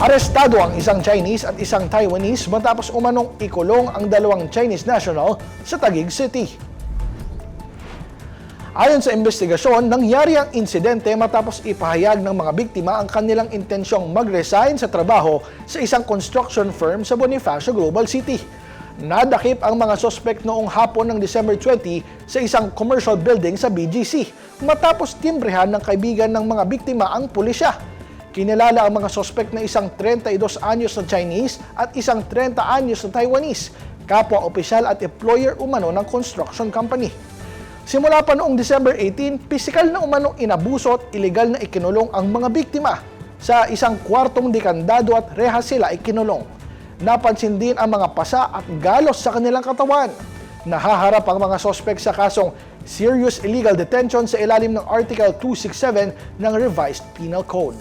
Arestado ang isang Chinese at isang Taiwanese matapos umanong ikulong ang dalawang Chinese national sa Taguig City. Ayon sa investigasyon, nangyari ang insidente matapos ipahayag ng mga biktima ang kanilang intensyong mag-resign sa trabaho sa isang construction firm sa Bonifacio, Global City. Nadakip ang mga sospek noong hapon ng December 20 sa isang commercial building sa BGC matapos timbrehan ng kaibigan ng mga biktima ang pulisya. Kinilala ang mga sospek na isang 32 anyos na Chinese at isang 30 anyos na Taiwanese, kapwa opisyal at employer umano ng construction company. Simula pa noong December 18, pisikal na umanong inabuso at iligal na ikinulong ang mga biktima. Sa isang kwartong dekandado at rehas sila ikinulong. Napansin din ang mga pasa at galos sa kanilang katawan. Nahaharap ang mga sospek sa kasong serious illegal detention sa ilalim ng Article 267 ng Revised Penal Code.